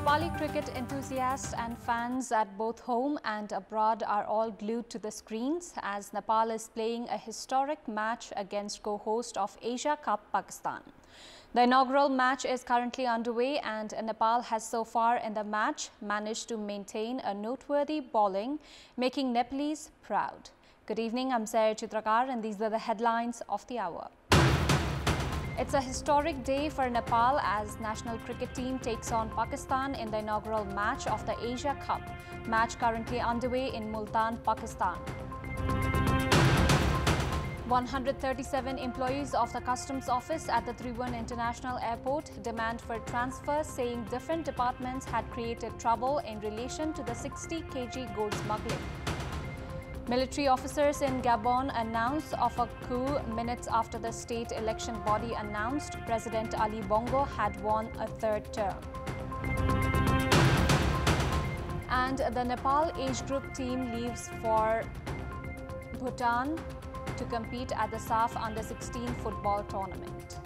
Nepali cricket enthusiasts and fans at both home and abroad are all glued to the screens as Nepal is playing a historic match against co-host of Asia Cup, Pakistan. The inaugural match is currently underway and Nepal has so far in the match managed to maintain a noteworthy bowling, making Nepalese proud. Good evening, I'm Chitrakar and these are the headlines of the hour. It's a historic day for Nepal as national cricket team takes on Pakistan in the inaugural match of the Asia Cup. Match currently underway in Multan, Pakistan. 137 employees of the Customs Office at the Tribhuvan International Airport demand for transfer, saying different departments had created trouble in relation to the 60 kg gold smuggling. Military officers in Gabon announce of a coup minutes after the state election body announced President Ali Bongo had won a third term. And the Nepal age group team leaves for Bhutan to compete at the SAF Under-16 football tournament.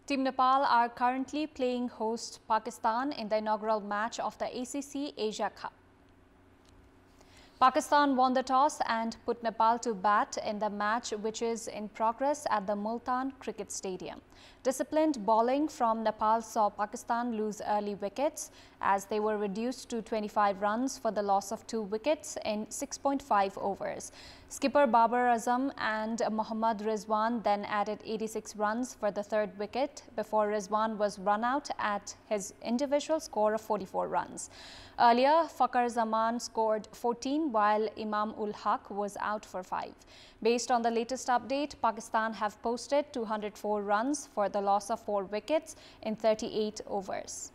Team Nepal are currently playing host Pakistan in the inaugural match of the ACC Asia Cup. Pakistan won the toss and put Nepal to bat in the match, which is in progress at the Multan Cricket Stadium. Disciplined bowling from Nepal saw Pakistan lose early wickets as they were reduced to 25 runs for the loss of 2 wickets in 6.5 overs. Skipper Babar Azam and Mohammad Rizwan then added 86 runs for the third wicket before Rizwan was run out at his individual score of 44 runs. Earlier, Fakhar Zaman scored 14 while Imam ul Haq was out for 5. Based on the latest update, Pakistan have posted 204 runs for the loss of 4 wickets in 38 overs.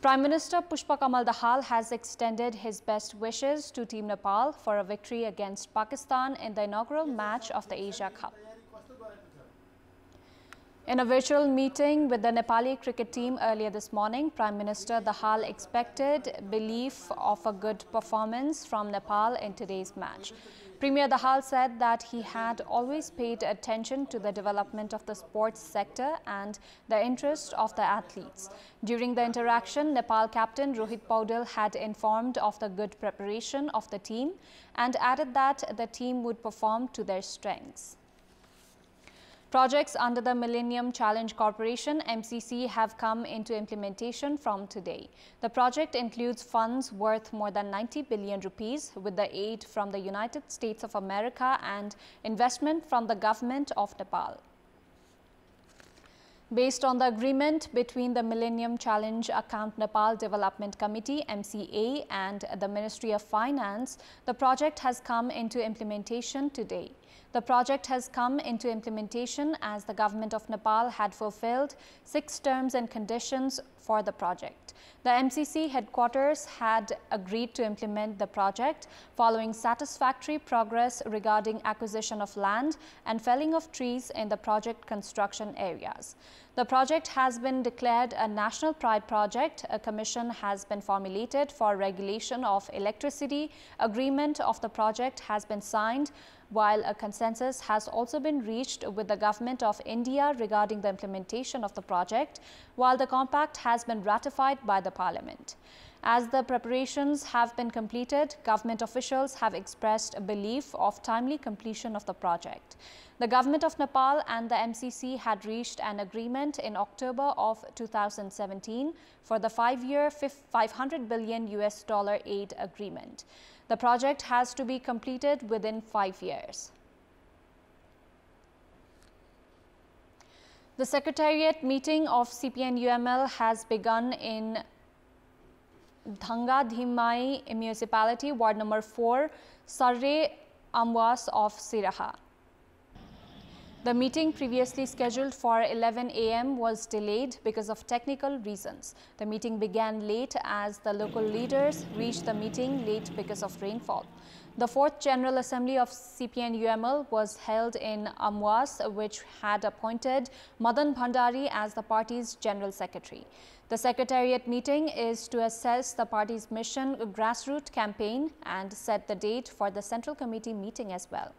Prime Minister Pushpa Kamal Dahal has extended his best wishes to Team Nepal for a victory against Pakistan in the inaugural match of the Asia Cup. In a virtual meeting with the Nepali cricket team earlier this morning, Prime Minister Dahal expected belief of a good performance from Nepal in today's match. Premier Dahal said that he had always paid attention to the development of the sports sector and the interest of the athletes. During the interaction, Nepal captain Rohit Paudel had informed of the good preparation of the team and added that the team would perform to their strengths. Projects under the Millennium Challenge Corporation (MCC) have come into implementation from today. The project includes funds worth more than 90 billion rupees with the aid from the United States of America and investment from the government of Nepal. Based on the agreement between the Millennium Challenge Account Nepal Development Committee (MCA) and the Ministry of Finance, the project has come into implementation today. The project has come into implementation as the government of Nepal had fulfilled 6 terms and conditions for the project. The MCC headquarters had agreed to implement the project following satisfactory progress regarding acquisition of land and felling of trees in the project construction areas. The project has been declared a national pride project. A commission has been formulated for regulation of electricity. Agreement of the project has been signed, while a consensus has also been reached with the Government of India regarding the implementation of the project, while the compact has been ratified by the Parliament. As the preparations have been completed, government officials have expressed a belief of timely completion of the project. The Government of Nepal and the MCC had reached an agreement in October of 2017 for the 5-year $500 billion aid agreement. The project has to be completed within 5 years. The secretariat meeting of CPN UML has begun in Dhanga Dhimai Municipality, Ward number 4, Sarre Amwas of Siraha. The meeting previously scheduled for 11 a.m. was delayed because of technical reasons. The meeting began late as the local leaders reached the meeting late because of rainfall. The 4th General Assembly of CPN UML was held in Amwas, which had appointed Madan Bhandari as the party's General Secretary. The Secretariat meeting is to assess the party's mission grassroots campaign and set the date for the Central Committee meeting as well.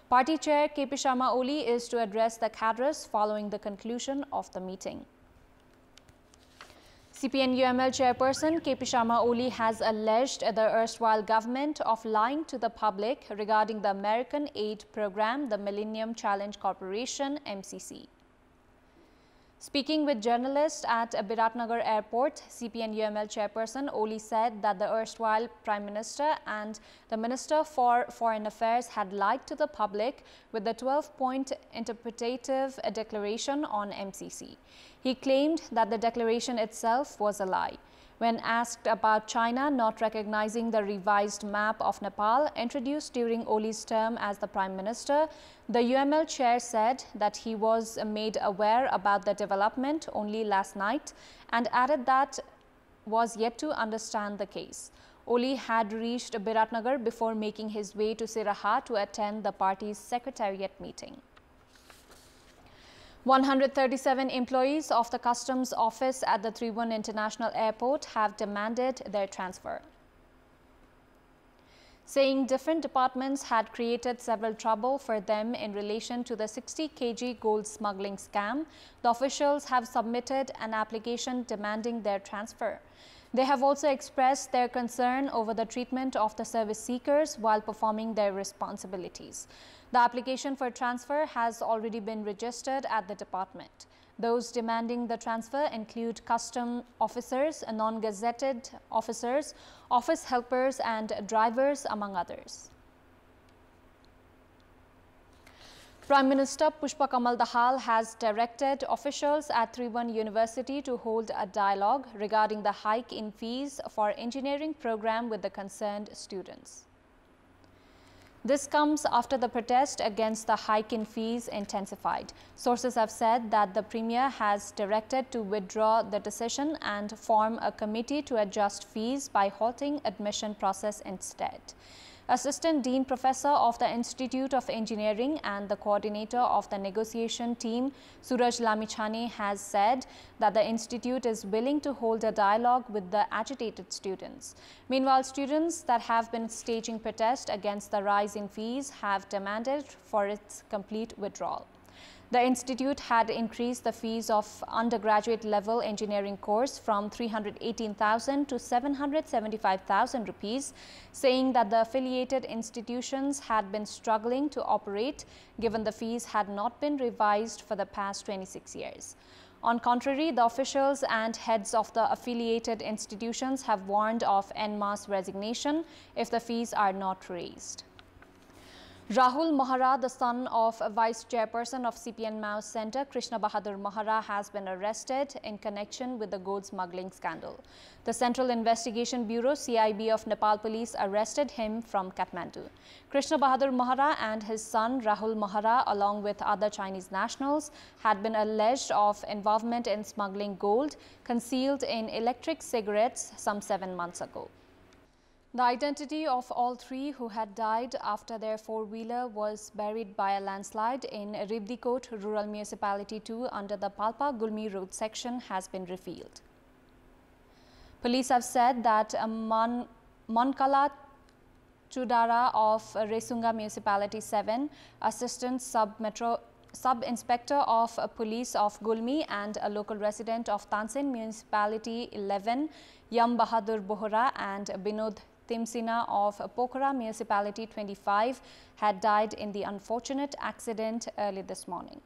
Party Chair KP Sharma Oli is to address the cadres following the conclusion of the meeting. CPN UML chairperson Sharma Oli has alleged the erstwhile government of lying to the public regarding the American aid program, the Millennium Challenge Corporation, MCC. Speaking with journalists at Biratnagar Airport, CPN UML chairperson Oli said that the erstwhile Prime Minister and the Minister for Foreign Affairs had lied to the public with the 12-point interpretative declaration on MCC. He claimed that the declaration itself was a lie. When asked about China not recognizing the revised map of Nepal introduced during Oli's term as the Prime Minister, the UML chair said that he was made aware about the development only last night and added that was yet to understand the case. Oli had reached Biratnagar before making his way to Siraha to attend the party's secretariat meeting. 137 employees of the Customs Office at the Tribhuvan International Airport have demanded their transfer, saying different departments had created several trouble for them in relation to the 60 kg gold smuggling scam. The officials have submitted an application demanding their transfer. They have also expressed their concern over the treatment of the service seekers while performing their responsibilities. The application for transfer has already been registered at the department. Those demanding the transfer include custom officers, non-gazetted officers, office helpers and drivers, among others. Prime Minister Pushpa Kamal Dahal has directed officials at Tribhuvan University to hold a dialogue regarding the hike in fees for engineering program with the concerned students. This comes after the protest against the hike in fees intensified. Sources have said that the Premier has directed to withdraw the decision and form a committee to adjust fees by halting admission process instead. Assistant Dean Professor of the Institute of Engineering and the coordinator of the negotiation team, Suraj Lamichhane, has said that the institute is willing to hold a dialogue with the agitated students. Meanwhile, students that have been staging protest against the rise in fees have demanded for its complete withdrawal. The institute had increased the fees of undergraduate level engineering course from 318,000 to 775,000 rupees, saying that the affiliated institutions had been struggling to operate given the fees had not been revised for the past 26 years. On contrary, the officials and heads of the affiliated institutions have warned of en masse resignation if the fees are not raised. Rahul Mahara, the son of Vice Chairperson of CPN Maoist Center, Krishna bahadur Mahara, has been arrested in connection with the gold smuggling scandal. The Central Investigation Bureau, CIB of Nepal Police, arrested him from Kathmandu. Krishna bahadur Mahara and his son Rahul Mahara, along with other Chinese nationals, had been alleged of involvement in smuggling gold concealed in electric cigarettes some 7 months ago. The identity of all three who had died after their four-wheeler was buried by a landslide in Ribdikot Rural Municipality 2 under the Palpa Gulmi Road section has been revealed. Police have said that Mankala Chudara of Resunga Municipality 7, Assistant Sub-Inspector of Police of Gulmi and a local resident of Tansen Municipality 11, Yam Bahadur Bohra and Binod Timsina of Pokhara Municipality 25 had died in the unfortunate accident early this morning.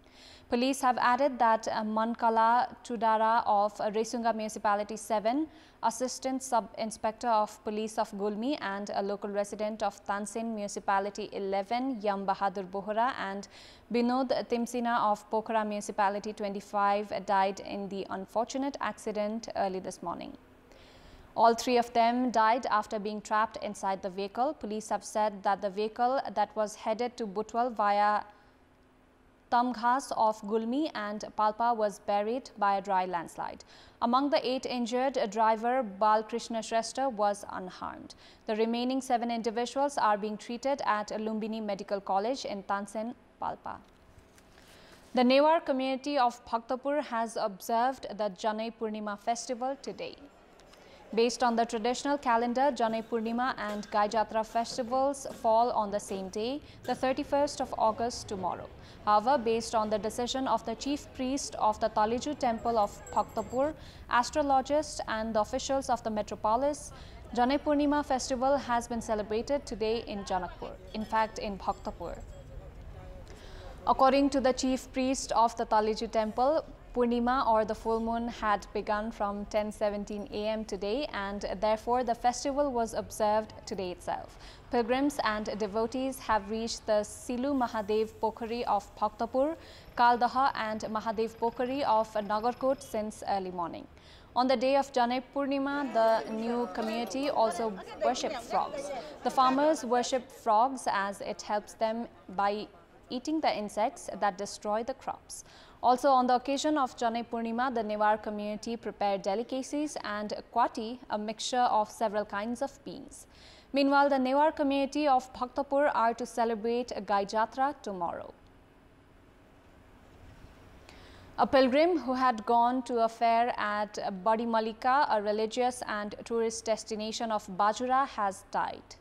Police have added that Mankala Chudara of Resunga Municipality 7, Assistant Sub-Inspector of Police of Gulmi and a local resident of Tansen Municipality 11, Yam Bahadur Bohra and Binod Timsina of Pokhara Municipality 25 died in the unfortunate accident early this morning. All three of them died after being trapped inside the vehicle. Police have said that the vehicle that was headed to Butwal via Tamghas of Gulmi and Palpa was buried by a dry landslide. Among the 8 injured, driver Balkrishna Shrestha was unharmed. The remaining 7 individuals are being treated at Lumbini Medical College in Tansen, Palpa. The Newar community of Bhaktapur has observed the Janapurnima Festival today. Based on the traditional calendar, Janapurnima and Gai Jatra festivals fall on the same day, the 31st of August tomorrow. However, based on the decision of the chief priest of the Taliju temple of Bhaktapur, astrologists and the officials of the metropolis, Janapurnima festival has been celebrated today in Janakpur, in fact in Bhaktapur. According to the chief priest of the Taliju temple, Purnima or the full moon had begun from 10:17 a.m. today, and therefore the festival was observed today itself. Pilgrims and devotees have reached the Silu Mahadev Pokhari of Bhaktapur, Kaldaha and Mahadev Pokhari of Nagarkot since early morning. On the day of Janapurnima, the new community also worshipped frogs. The farmers worship frogs as it helps them by eating the insects that destroy the crops. Also, on the occasion of Janapurnima, the Newar community prepared delicacies and kwati, a mixture of several kinds of beans. Meanwhile, the Newar community of Bhaktapur are to celebrate Gai Jatra tomorrow. A pilgrim who had gone to a fair at Badi Malika, a religious and tourist destination of Bajura, has died.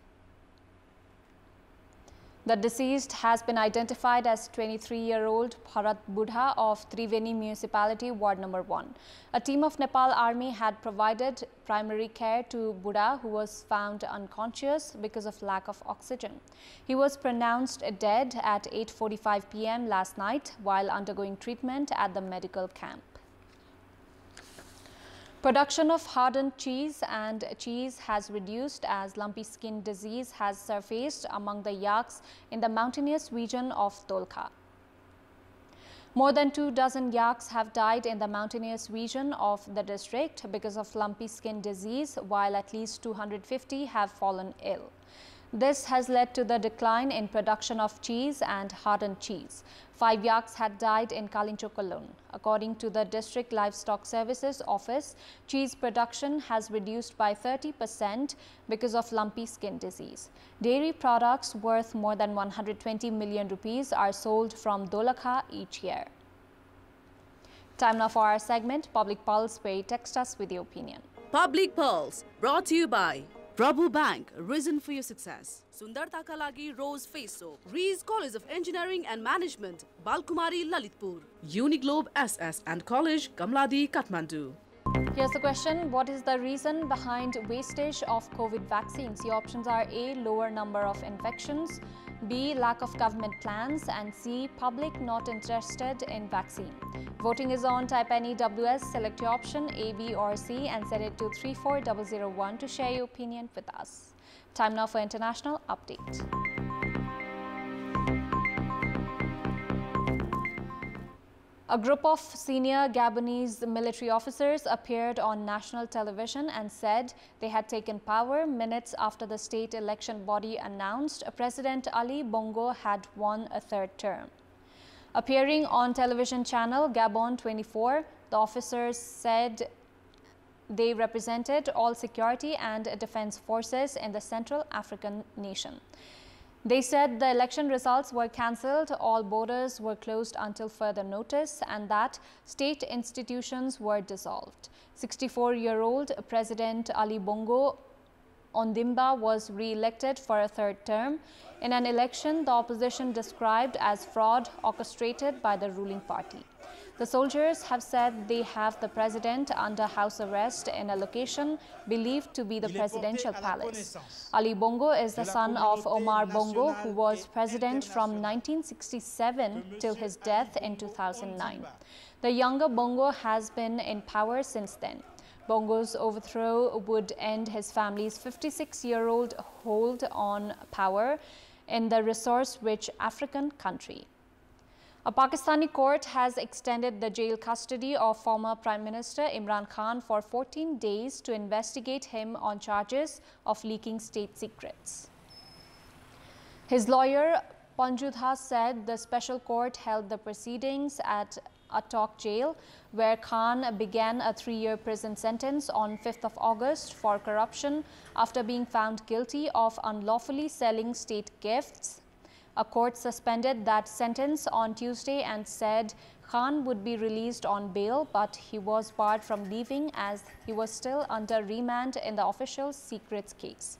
The deceased has been identified as 23-year-old Bharat Buddha of Triveni Municipality, Ward Number 1. A team of Nepal Army had provided primary care to Buddha, who was found unconscious because of lack of oxygen. He was pronounced dead at 8:45 p.m. last night while undergoing treatment at the medical camp. Production of hardened cheese and cheese has reduced as lumpy skin disease has surfaced among the yaks in the mountainous region of Dolkha. More than 24 yaks have died in the mountainous region of the district because of lumpy skin disease, while at least 250 have fallen ill. This has led to the decline in production of cheese and hardened cheese. 5 yaks had died in Kalinchok alone. According to the District Livestock Services Office, cheese production has reduced by 30% because of lumpy skin disease. Dairy products worth more than 120 million rupees are sold from Dolakha each year. Time now for our segment, Public Pulse, where you text us with your opinion. Public Pulse, brought to you by Prabhu Bank, risen for your success. Sundarta ka lagi Rose Face Soap. Rees College of Engineering and Management, Balkumari, Lalitpur. Uniglobe SS and College, Kamladi, Kathmandu. Here's the question. What is the reason behind wastage of COVID vaccines? Your options are A, lower number of infections, B, lack of government plans, and C, public not interested in vaccine. Voting is on. Type any WS, select your option A, B or C and send it to 34001 to share your opinion with us. Time now for international update. A group of senior Gabonese military officers appeared on national television and said they had taken power minutes after the state election body announced President Ali Bongo had won a third term. Appearing on television channel Gabon 24, the officers said they represented all security and defense forces in the Central African nation. They said the election results were cancelled, all borders were closed until further notice, and that state institutions were dissolved. 64-year-old President Ali Bongo Ondimba was re-elected for a third term in an election the opposition described as fraud orchestrated by the ruling party. The soldiers have said they have the president under house arrest in a location believed to be the presidential palace. Ali Bongo is the son of Omar Bongo, who was president from 1967 till his death in 2009. The younger Bongo has been in power since then. Bongo's overthrow would end his family's 56-year-old hold on power in the resource-rich African country. A Pakistani court has extended the jail custody of former Prime Minister Imran Khan for 14 days to investigate him on charges of leaking state secrets. His lawyer, Panjudha, said the special court held the proceedings at Attock jail, where Khan began a 3-year prison sentence on 5th of August for corruption after being found guilty of unlawfully selling state gifts A court suspended that sentence on Tuesday and said Khan would be released on bail, but he was barred from leaving as he was still under remand in the official secrets case.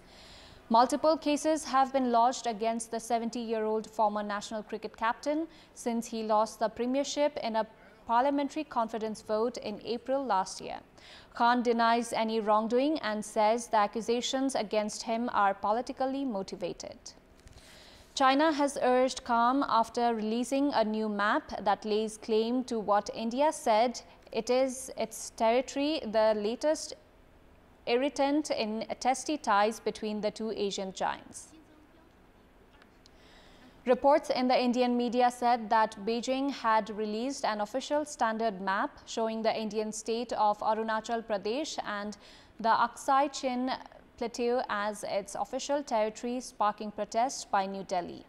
Multiple cases have been lodged against the 70-year-old former national cricket captain since he lost the premiership in a parliamentary confidence vote in April last year. Khan denies any wrongdoing and says the accusations against him are politically motivated. China has urged calm after releasing a new map that lays claim to what India said it is its territory, the latest irritant in testy ties between the two Asian giants. Reports in the Indian media said that Beijing had released an official standard map showing the Indian state of Arunachal Pradesh and the Aksai Chin Plateau as its official territory, sparking protests by New Delhi.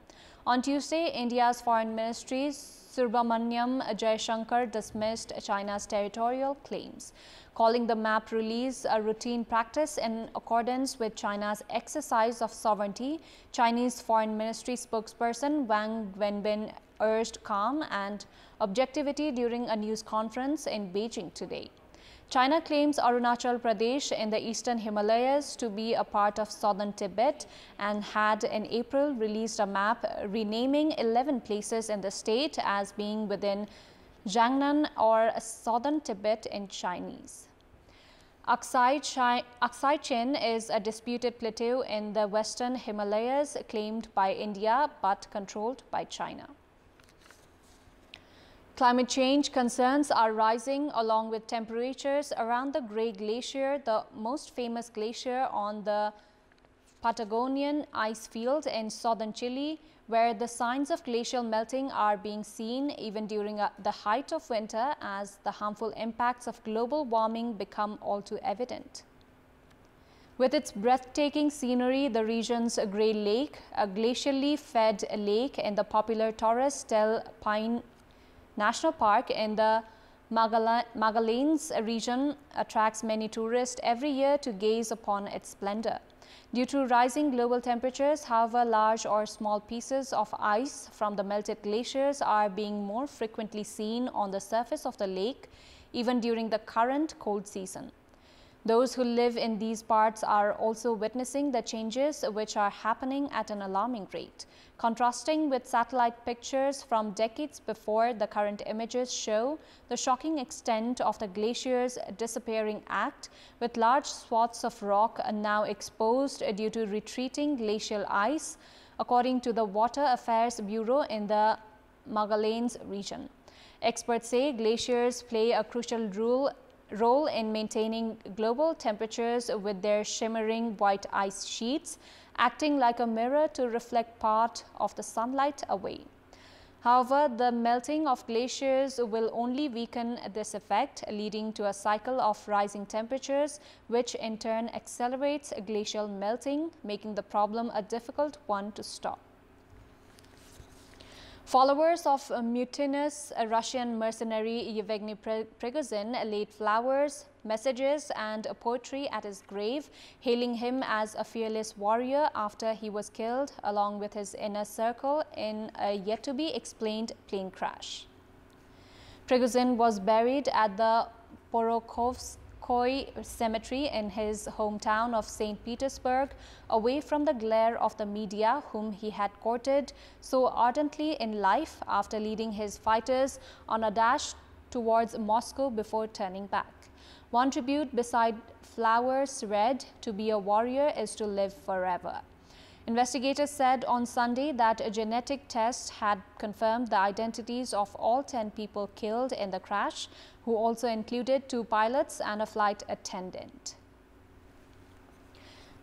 On Tuesday, India's Foreign Ministry Subramanyam Jaishankar dismissed China's territorial claims, calling the map release a routine practice in accordance with China's exercise of sovereignty. Chinese Foreign Ministry spokesperson Wang Wenbin urged calm and objectivity during a news conference in Beijing today. China claims Arunachal Pradesh in the eastern Himalayas to be a part of southern Tibet and had in April released a map renaming 11 places in the state as being within Jiangnan or southern Tibet in Chinese. Aksai Chin is a disputed plateau in the western Himalayas claimed by India but controlled by China. Climate change concerns are rising along with temperatures around the Great Glacier, the most famous glacier on the Patagonian ice field in southern Chile, where the signs of glacial melting are being seen even during the height of winter as the harmful impacts of global warming become all too evident. With its breathtaking scenery, the region's Grey Lake, a glacially fed lake in the popular Torres del Paine National Park in the Magallanes region, attracts many tourists every year to gaze upon its splendor. Due to rising global temperatures, however, large or small pieces of ice from the melted glaciers are being more frequently seen on the surface of the lake, even during the current cold season. Those who live in these parts are also witnessing the changes which are happening at an alarming rate. Contrasting with satellite pictures from decades before, the current images show the shocking extent of the glacier's disappearing act, with large swaths of rock now exposed due to retreating glacial ice, according to the Water Affairs Bureau in the Magallanes region. Experts say glaciers play a crucial role in maintaining global temperatures with their shimmering white ice sheets, acting like a mirror to reflect part of the sunlight away. However, the melting of glaciers will only weaken this effect, leading to a cycle of rising temperatures, which in turn accelerates glacial melting, making the problem a difficult one to stop. Followers of Mutinous Russian mercenary Yevgeny Prigozhin laid flowers, messages and poetry at his grave, hailing him as a fearless warrior after he was killed along with his inner circle in a yet-to-be-explained plane crash. Prigozhin was buried at the Porokhovskoye cemetery in his hometown of St. Petersburg, away from the glare of the media whom he had courted so ardently in life after leading his fighters on a dash towards Moscow before turning back. One tribute beside flowers read, "To be a warrior is to live forever." Investigators said on Sunday that a genetic test had confirmed the identities of all 10 people killed in the crash, who also included 2 pilots and a flight attendant.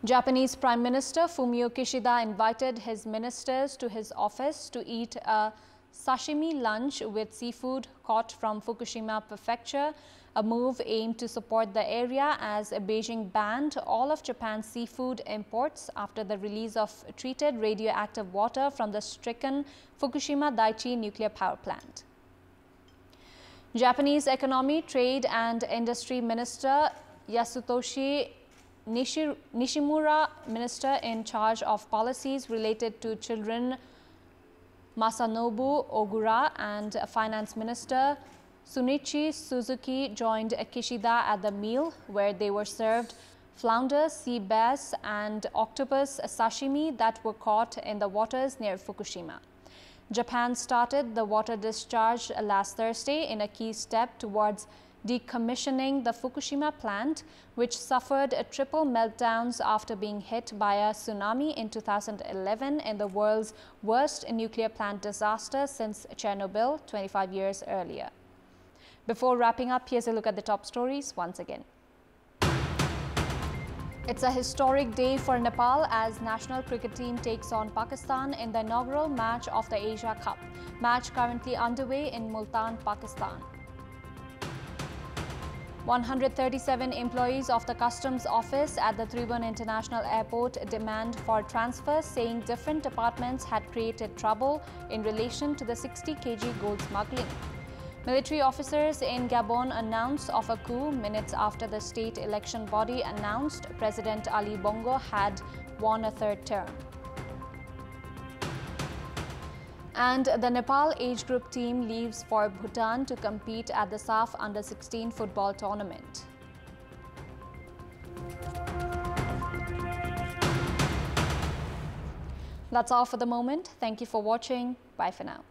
Japanese Prime Minister Fumio Kishida invited his ministers to his office to eat a sashimi lunch with seafood caught from Fukushima Prefecture, a move aimed to support the area as Beijing banned all of Japan's seafood imports after the release of treated radioactive water from the stricken Fukushima Daiichi nuclear power plant. Japanese Economy, Trade and Industry Minister Yasutoshi Nishimura, minister in charge of policies related to children, Masanobu Ogura and Finance Minister Sunichi Suzuki joined Kishida at the meal, where they were served flounder, sea bass and octopus sashimi that were caught in the waters near Fukushima. Japan started the water discharge last Thursday in a key step towards decommissioning the Fukushima plant, which suffered triple meltdowns after being hit by a tsunami in 2011 in the world's worst nuclear plant disaster since Chernobyl 25 years earlier. Before wrapping up, here's a look at the top stories once again. It's a historic day for Nepal as national cricket team takes on Pakistan in the inaugural match of the Asia Cup. Match currently underway in Multan, Pakistan. 137 employees of the customs office at the Tribhuvan International Airport demand for transfer, saying different departments had created trouble in relation to the 60 kg gold smuggling. Military officers in Gabon announced of a coup minutes after the state election body announced President Ali Bongo had won a third term. And the Nepal age group team leaves for Bhutan to compete at the SAF Under-16 football tournament. That's all for the moment. Thank you for watching. Bye for now.